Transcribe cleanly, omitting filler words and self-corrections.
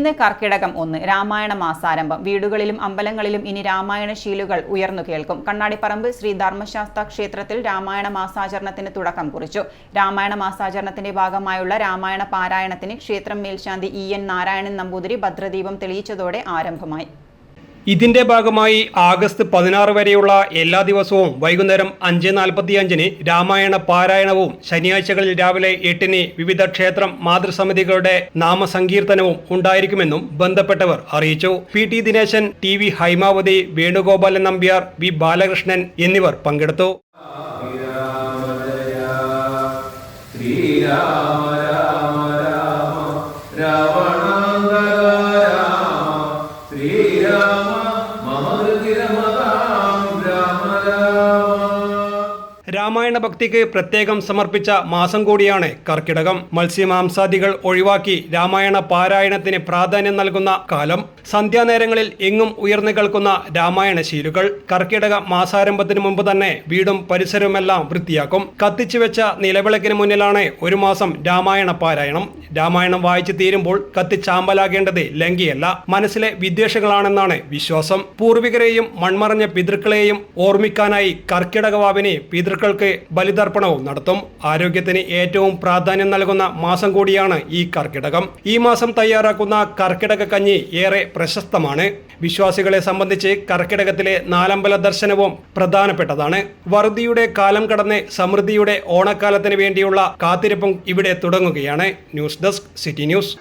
ഇന്ന് കർക്കിടകം 1 രാമായണ മാസാരംഭം. വീടുകളിലും അമ്പലങ്ങളിലും ഇനി രാമായണ ശീലുകൾ ഉയർന്നു കേൾക്കും. കണ്ണാടിപ്പറമ്പ് ശ്രീ ധർമ്മശാസ്ത്ര ക്ഷേത്രത്തിൽ രാമായണ മാസാചരണത്തിന് തുടക്കം കുറിച്ചു. രാമായണ മാസാചരണത്തിന്റെ ഭാഗമായുള്ള രാമായണ പാരായണത്തിന് ക്ഷേത്രം മേൽശാന്തി EN നാരായണൻ നമ്പൂതിരി ഭദ്രദീപം തെളിയിച്ചതോടെ ആരംഭമായി. ഇതിന്റെ ഭാഗമായി ആഗസ്റ്റ് 16 വരെയുള്ള എല്ലാ ദിവസവും വൈകുന്നേരം 5:45 രാമായണ പാരായണവും ശനിയാഴ്ചകളിൽ രാവിലെ 8 വിവിധ ക്ഷേത്രം മാതൃസമിതികളുടെ നാമസങ്കീർത്തനവും ഉണ്ടായിരിക്കുമെന്നും ബന്ധപ്പെട്ടവർ അറിയിച്ചു. PT Dineshan, TV Haimavathi, Venugopalan Nambiar, V Balakrishnan എന്നിവർ പങ്കെടുത്തു. രാമായണ ഭക്തിക്ക് പ്രത്യേകം സമർപ്പിച്ച മാസം കൂടിയാണ് കർക്കിടകം. മത്സ്യമാംസാദികൾ ഒഴിവാക്കി രാമായണ പാരായണത്തിന് പ്രാധാന്യം നൽകുന്ന കാലം. സന്ധ്യാനേരങ്ങളിൽ എങ്ങും ഉയർന്നു കേൾക്കുന്ന രാമായണ ശീലുകൾ. കർക്കിടക മാസാരംഭത്തിന് മുമ്പ് തന്നെ വീടും പരിസരവുമെല്ലാം വൃത്തിയാക്കും. കത്തിച്ചു വെച്ച നിലവിളക്കിന് മുന്നിലാണ് ഒരു മാസം രാമായണ പാരായണം. രാമായണം വായിച്ചു തീരുമ്പോൾ കത്തിച്ചാമ്പലാകേണ്ടത് ലങ്കിയല്ല, മനസ്സിലെ വിദ്വേഷങ്ങളാണെന്നാണ് വിശ്വാസം. പൂർവികരെയും മൺമറഞ്ഞ പിതൃക്കളെയും ഓർമ്മിക്കാനായി കർക്കിടകവാവിന് പിതൃക്കൾക്ക് ബലിതർപ്പണവും നടത്തും. ആരോഗ്യത്തിന് ഏറ്റവും പ്രാധാന്യം നൽകുന്ന മാസം കൂടിയാണ് ഈ കർക്കിടകം. ഈ മാസം തയ്യാറാക്കുന്ന കർക്കിടക കഞ്ഞി ഏറെ പ്രശസ്തമാണ്. വിശ്വാസികളെ സംബന്ധിച്ച് കർക്കിടകത്തിലെ നാലമ്പല ദർശനവും പ്രധാനപ്പെട്ടതാണ്. വറുതിയുടെ കാലം കടന്ന് സമൃദ്ധിയുടെ ഓണക്കാലത്തിന് വേണ്ടിയുള്ള കാത്തിരിപ്പും ഇവിടെ തുടങ്ങുകയാണ്. News desk, city news.